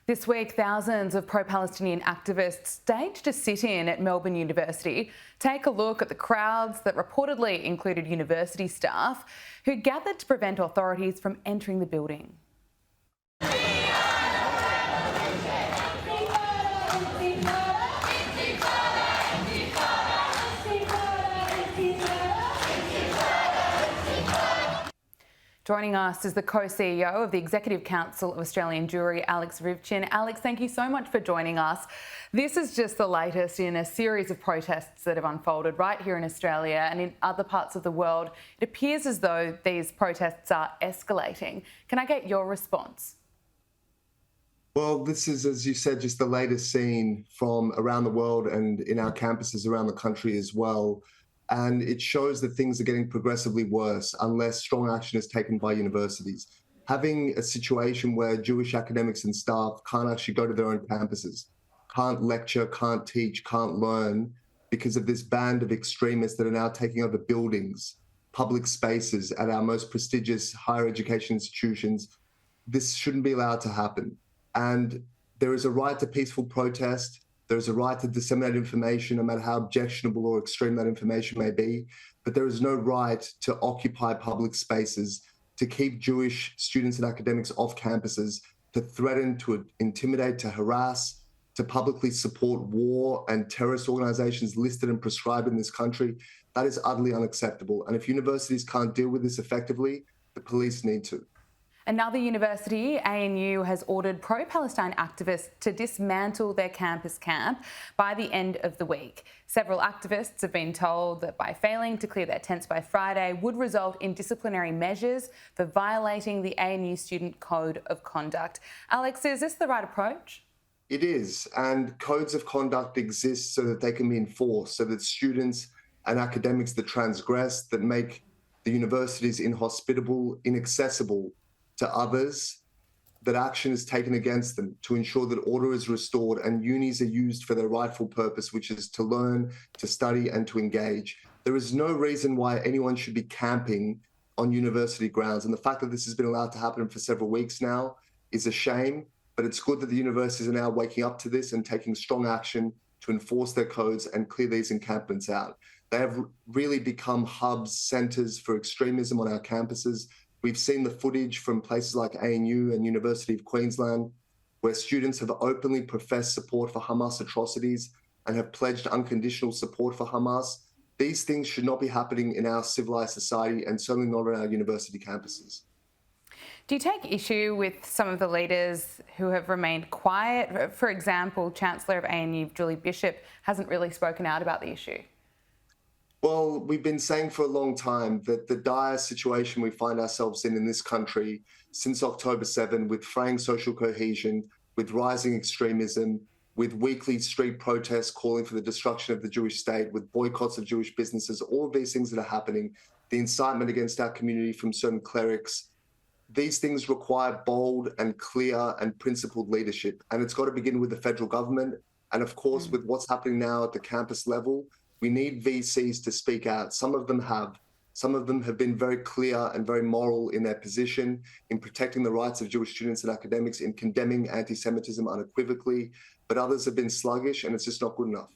This week, thousands of pro-Palestinian activists staged a sit-in at Melbourne University. Take a look at the crowds that reportedly included university staff who gathered to prevent authorities from entering the building. Joining us is the co-CEO of the Executive Council of Australian Jewry, Ryvchin. Alex, thank you so much for joining us. This is just the latest in a series of protests that have unfolded right here in Australia and in other parts of the world. It appears as though these protests are escalating. Can I get your response? Well, this is, as you said, just the latest scene from around the world and in our campuses around the country as well. And it shows that things are getting progressively worse unless strong action is taken by universities. Having a situation where Jewish academics and staff can't actually go to their own campuses, can't lecture, can't teach, can't learn because of this band of extremists that are now taking over buildings, public spaces at our most prestigious higher education institutions, this shouldn't be allowed to happen. And there is a right to peaceful protest. There's a right to disseminate information, no matter how objectionable or extreme that information may be. But there is no right to occupy public spaces, to keep Jewish students and academics off campuses, to threaten, to intimidate, to harass, to publicly support war and terrorist organizations listed and prescribed in this country. That is utterly unacceptable. And if universities can't deal with this effectively, the police need to. Another university, ANU, has ordered pro-Palestine activists to dismantle their campus camp by the end of the week. Several activists have been told that by failing to clear their tents by Friday would result in disciplinary measures for violating the ANU Student Code of Conduct. Alex, is this the right approach? It is, and codes of conduct exist so that they can be enforced, so that students and academics that transgress, that make the universities inhospitable, inaccessible to others, that action is taken against them to ensure that order is restored and unis are used for their rightful purpose, which is to learn, to study and to engage. There is no reason why anyone should be camping on university grounds. And the fact that this has been allowed to happen for several weeks now is a shame, but it's good that the universities are now waking up to this and taking strong action to enforce their codes and clear these encampments out. They have really become hubs, centers for extremism on our campuses. We've seen the footage from places like ANU and University of Queensland, where students have openly professed support for Hamas atrocities and have pledged unconditional support for Hamas. These things should not be happening in our civilized society and certainly not on our university campuses. Do you take issue with some of the leaders who have remained quiet? For example, Chancellor of ANU, Julie Bishop, hasn't really spoken out about the issue. Well, we've been saying for a long time that the dire situation we find ourselves in this country since October 7, with fraying social cohesion, with rising extremism, with weekly street protests calling for the destruction of the Jewish state, with boycotts of Jewish businesses, all of these things that are happening, the incitement against our community from certain clerics, these things require bold and clear and principled leadership. And it's got to begin with the federal government. And of course, with what's happening now at the campus level, we need VCs to speak out. Some of them have. Some of them have been very clear and very moral in their position in protecting the rights of Jewish students and academics, in condemning anti-Semitism unequivocally, but others have been sluggish and it's just not good enough.